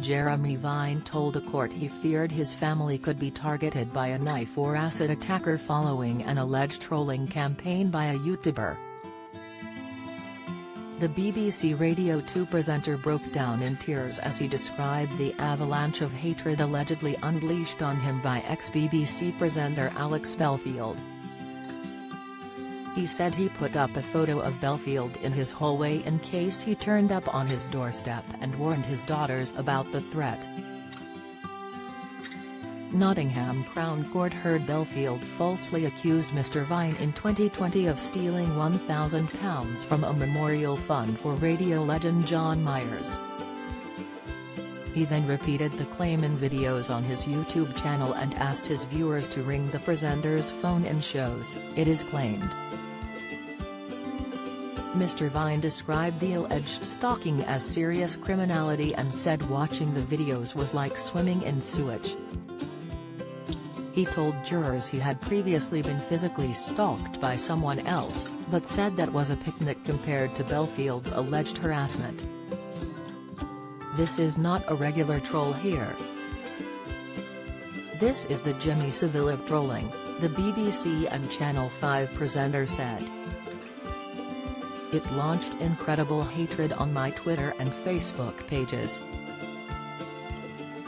Jeremy Vine told a court he feared his family could be targeted by a knife or acid attacker following an alleged trolling campaign by a YouTuber. The BBC Radio 2 presenter broke down in tears as he described the avalanche of hatred allegedly unleashed on him by ex-BBC presenter Alex Belfield. He said he put up a photo of Belfield in his hallway in case he turned up on his doorstep and warned his daughters about the threat. Nottingham Crown Court heard Belfield falsely accused Mr Vine in 2020 of stealing £1,000 from a memorial fund for radio legend John Myers. He then repeated the claim in videos on his YouTube channel and asked his viewers to ring the presenter's phone in shows, it is claimed. Mr Vine described the alleged stalking as serious criminality and said watching the videos was like swimming in sewage. He told jurors he had previously been physically stalked by someone else, but said that was a picnic compared to Belfield's alleged harassment. This is not a regular troll here. This is the Jimmy Savile of trolling, the BBC and Channel 5 presenter said. It launched incredible hatred on my Twitter and Facebook pages.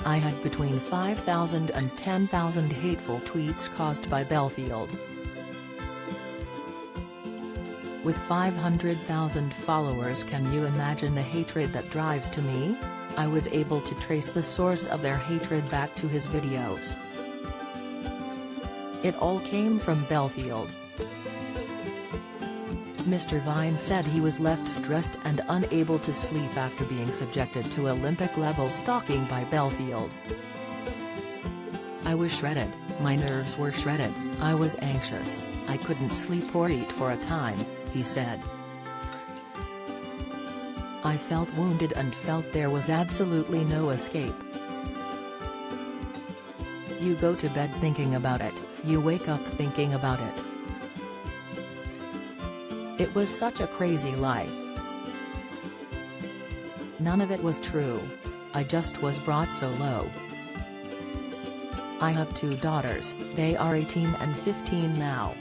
I had between 5,000 and 10,000 hateful tweets caused by Belfield. With 500,000 followers, can you imagine the hatred that drives to me? I was able to trace the source of their hatred back to his videos. It all came from Belfield. Mr Vine said he was left stressed and unable to sleep after being subjected to Olympic-level stalking by Belfield. I was shredded, my nerves were shredded, I was anxious, I couldn't sleep or eat for a time, he said. I felt wounded and felt there was absolutely no escape. You go to bed thinking about it, you wake up thinking about it. It was such a crazy lie. None of it was true. I just was brought so low. I have 2 daughters, they are 18 and 15 now.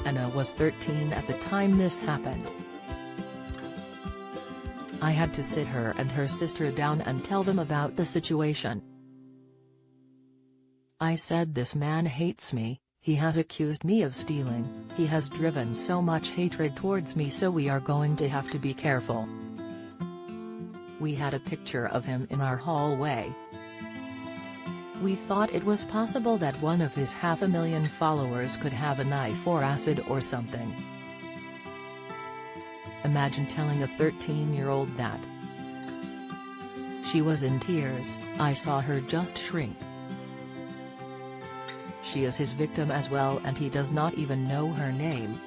Anna was 13 at the time this happened. I had to sit her and her sister down and tell them about the situation. I said, this man hates me. He has accused me of stealing, he has driven so much hatred towards me, so we are going to have to be careful. We had a picture of him in our hallway. We thought it was possible that one of his 500,000 followers could have a knife or acid or something. Imagine telling a 13-year-old that. She was in tears, I saw her just shrink. She is his victim as well and he does not even know her name.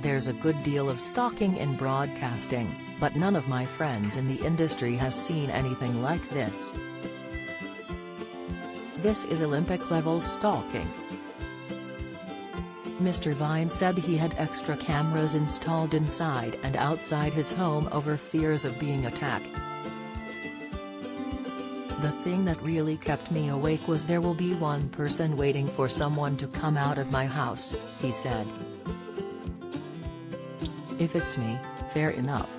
There's a good deal of stalking in broadcasting, but none of my friends in the industry has seen anything like this. This is Olympic-level stalking. Mr Vine said he had extra cameras installed inside and outside his home over fears of being attacked. The thing that really kept me awake was there will be one person waiting for someone to come out of my house, he said. If it's me, fair enough.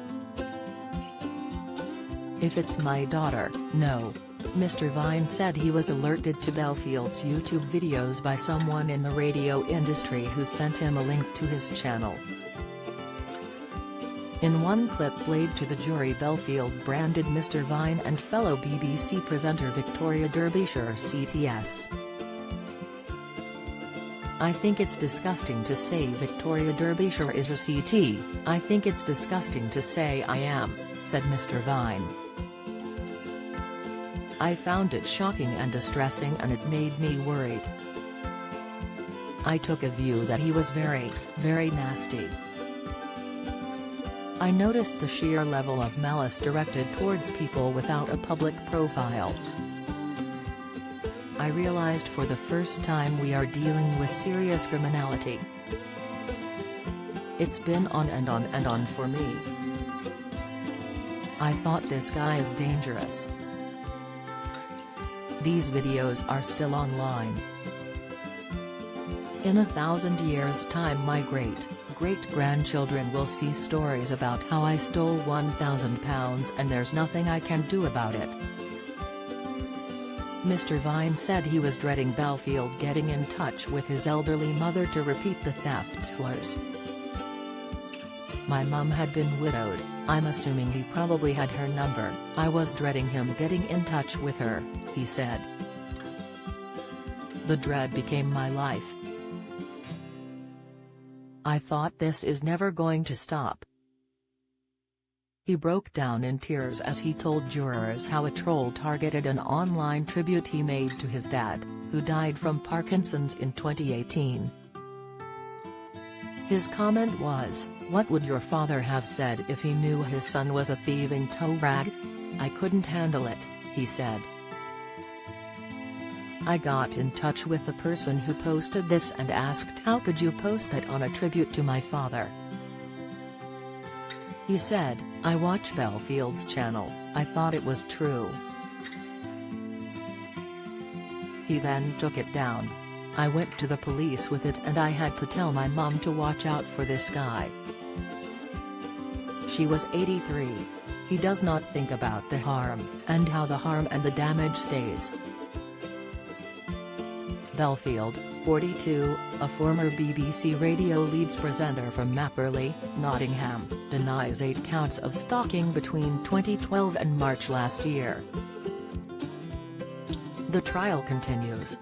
If it's my daughter, no. Mr Vine said he was alerted to Belfield's YouTube videos by someone in the radio industry who sent him a link to his channel. In one clip played to the jury, Belfield branded Mr Vine and fellow BBC presenter Victoria Derbyshire CTS. I think it's disgusting to say Victoria Derbyshire is a CT, I think it's disgusting to say I am, said Mr Vine. I found it shocking and distressing and it made me worried. I took a view that he was very, very nasty. I noticed the sheer level of malice directed towards people without a public profile. I realized for the first time we are dealing with serious criminality. It's been on and on and on for me. I thought this guy is dangerous. These videos are still online. In 1,000 years' time my great-grandchildren will see stories about how I stole £1,000 and there's nothing I can do about it. Mr. Vine said he was dreading Belfield getting in touch with his elderly mother to repeat the theft slurs. My mum had been widowed, I'm assuming he probably had her number. I was dreading him getting in touch with her, he said. The dread became my life. I thought this is never going to stop. He broke down in tears as he told jurors how a troll targeted an online tribute he made to his dad, who died from Parkinson's in 2018. His comment was, "What would your father have said if he knew his son was a thieving tow rag? I couldn't handle it," he said. I got in touch with the person who posted this and asked how could you post that on a tribute to my father. He said, I watch Belfield's channel, I thought it was true. He then took it down. I went to the police with it and I had to tell my mum to watch out for this guy. She was 83. He does not think about the harm, and how the harm and the damage stays. Belfield, 42, a former BBC Radio Leeds presenter from Mapperley, Nottingham, denies 8 counts of stalking between 2012 and March last year. The trial continues.